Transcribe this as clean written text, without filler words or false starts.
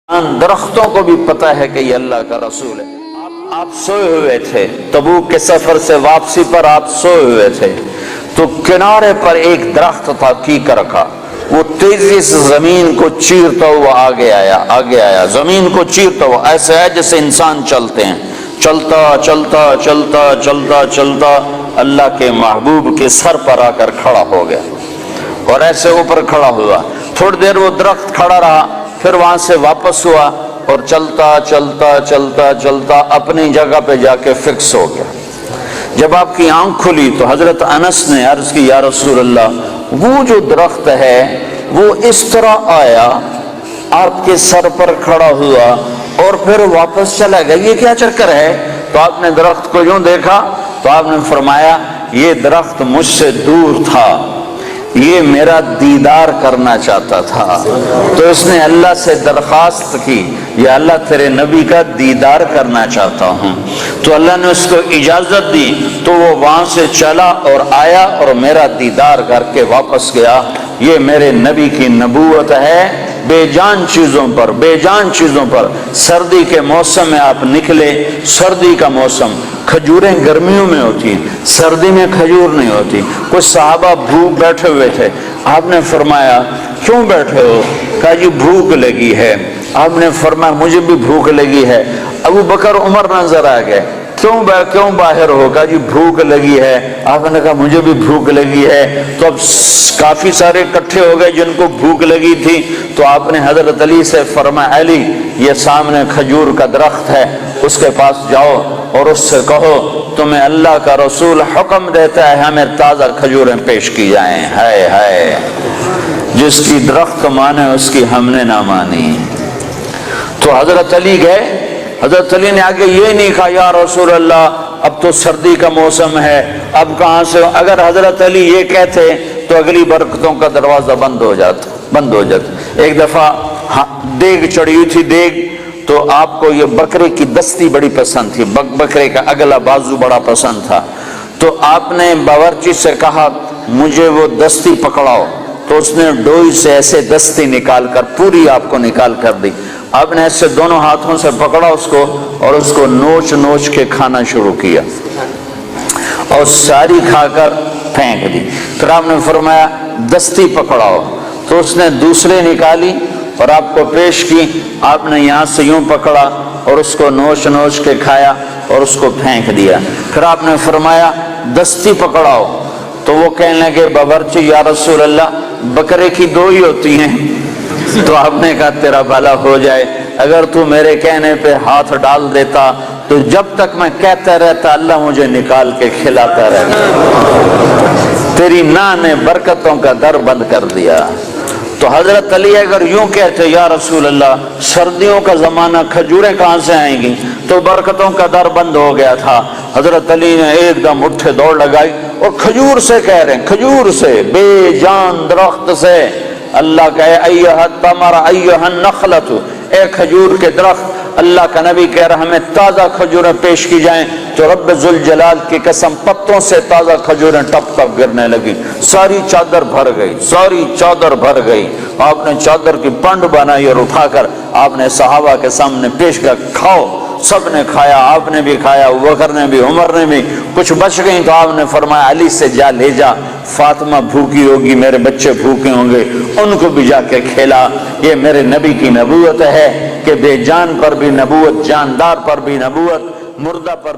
درختوں کو بھی پتہ ہے کہ یہ اللہ کا رسول ہے۔ آپ سوئے ہوئے تھے، تبوک کے سفر سے واپسی پر آپ سوئے ہوئے تھے، تو کنارے پر ایک درخت تھا کیکر کا، وہ تیزی سے زمین کو چیرتا ہوا آگے آیا، زمین کو چیرتا ہوا، ایسے ہے جیسے انسان چلتے ہیں، چلتا چلتا چلتا چلتا چلتا اللہ کے محبوب کے سر پر آ کر کھڑا ہو گیا، اور ایسے اوپر کھڑا ہوا۔ تھوڑی دیر وہ درخت کھڑا رہا، پھر وہاں سے واپس ہوا اور چلتا چلتا چلتا چلتا اپنی جگہ پہ جا کے فکس ہو گیا۔ جب آپ کی آنکھ کھلی تو حضرت انس نے عرض کی، یا رسول اللہ، وہ جو درخت ہے وہ اس طرح آیا، آپ کے سر پر کھڑا ہوا اور پھر واپس چلا گیا، یہ کیا چکر ہے؟ تو آپ نے درخت کو یوں دیکھا تو آپ نے فرمایا، یہ درخت مجھ سے دور تھا، یہ میرا دیدار کرنا چاہتا تھا، تو اس نے اللہ سے درخواست کی، یا اللہ تیرے نبی کا دیدار کرنا چاہتا ہوں، تو اللہ نے اس کو اجازت دی، تو وہ وہاں سے چلا اور آیا اور میرا دیدار کر کے واپس گیا۔ یہ میرے نبی کی نبوت ہے۔ بے جان چیزوں پر سردی کے موسم میں آپ نکلے، سردی کا موسم، کھجوریں گرمیوں میں ہوتی ہیں، سردی میں کھجور نہیں ہوتی۔ کچھ صحابہ بھوک بیٹھے ہوئے تھے، آپ نے فرمایا کیوں بیٹھے ہو؟ کہا جی بھوک لگی ہے۔ آپ نے فرمایا مجھے بھی بھوک لگی ہے۔ ابو بکر عمر نظر آ گئے، کیوں باہر ہو؟ کہا جی بھوک لگی ہے۔ آپ نے کہا مجھے بھی بھوک لگی ہے۔ تو اب کافی سارے اکٹھے ہو گئے جن کو بھوک لگی تھی، تو آپ نے حضرت علی سے فرمایا، علی یہ سامنے کھجور کا درخت ہے، اس کے پاس جاؤ اور اس سے کہو تمہیں اللہ کا رسول حکم دیتا ہے ہمیں تازہ کھجوریں پیش کی جائیں۔ ہائے ہائے، جس کی درخت مانے اس کی ہم نے نہ مانی۔ تو حضرت علی گئے، حضرت علی نے آگے یہ نہیں کہا یا رسول اللہ اب تو سردی کا موسم ہے، اب کہاں سے؟ اگر حضرت علی یہ کہتے تو اگلی برکتوں کا دروازہ بند ہو جاتا۔ ایک دفعہ دیگ چڑھی ہوئی تھی، دیگ تو آپ کو یہ بکرے کی دستی بڑی پسند تھی، بکرے کا اگلا بازو بڑا پسند تھا، تو آپ نے باورچی سے کہا مجھے وہ دستی پکڑاؤ، تو اس نے ڈوئی سے ایسے دستی نکال کر پوری آپ کو نکال کر دی۔ آپ نے ایسے دونوں ہاتھوں سے پکڑا اس کو اور اس کو نوچ نوچ کے کھانا شروع کیا اور ساری کھا کر پھینک دی۔ پھر آپ نے فرمایا دستی پکڑاؤ، تو اس نے دوسرے نکالی اور آپ کو پیش کی۔ آپ نے یہاں سے یوں پکڑا اور اس کو نوچ نوچ کے کھایا اور اس کو پھینک دیا۔ پھر آپ نے فرمایا دستی پکڑاؤ، تو وہ کہنے لگے باورچی یا رسول اللہ بکرے کی دو ہی ہوتی ہیں۔ تو آپ نے کہا تیرا بھلا ہو جائے، اگر تو میرے کہنے پہ ہاتھ ڈال دیتا تو جب تک میں کہتا رہتا اللہ مجھے نکال کے کھلاتا رہتا، تیری نا نے برکتوں کا در بند کر دیا۔ تو حضرت علی اگر یوں کہتے یا رسول اللہ سردیوں کا زمانہ کھجوریں کہاں سے آئیں گی، تو برکتوں کا در بند ہو گیا تھا۔ حضرت علی نے ایک دم اٹھے دوڑ لگائی اور کھجور سے کہہ رہے ہیں، کھجور سے، بے جان درخت سے اللہ کہے ایھا التمر ایھا النخلۃ، اے کھجور کے درخت، اللہ کا نبی کہہ رہا ہمیں تازہ کھجوریں پیش کی جائیں، تو رب ذوالجلال کی قسم پتوں سے تازہ کھجوریں ٹپ ٹپ گرنے لگی، ساری چادر بھر گئی۔ آپ نے چادر کی پنڈ بنائی اور اٹھا کر آپ نے صحابہ کے سامنے پیش کیا، کھاؤ۔ سب نے کھایا، آپ نے بھی کھایا، بکر نے بھی، عمر نے بھی۔ کچھ بچ گئی تو آپ نے فرمایا علی سے جا لے جا، فاطمہ بھوکی ہوگی، میرے بچے بھوکے ہوں گے، ان کو بھی جا کے کھلا۔ یہ میرے نبی کی نبوت ہے کہ بے جان پر بھی نبوت، جاندار پر بھی نبوت، مردہ پر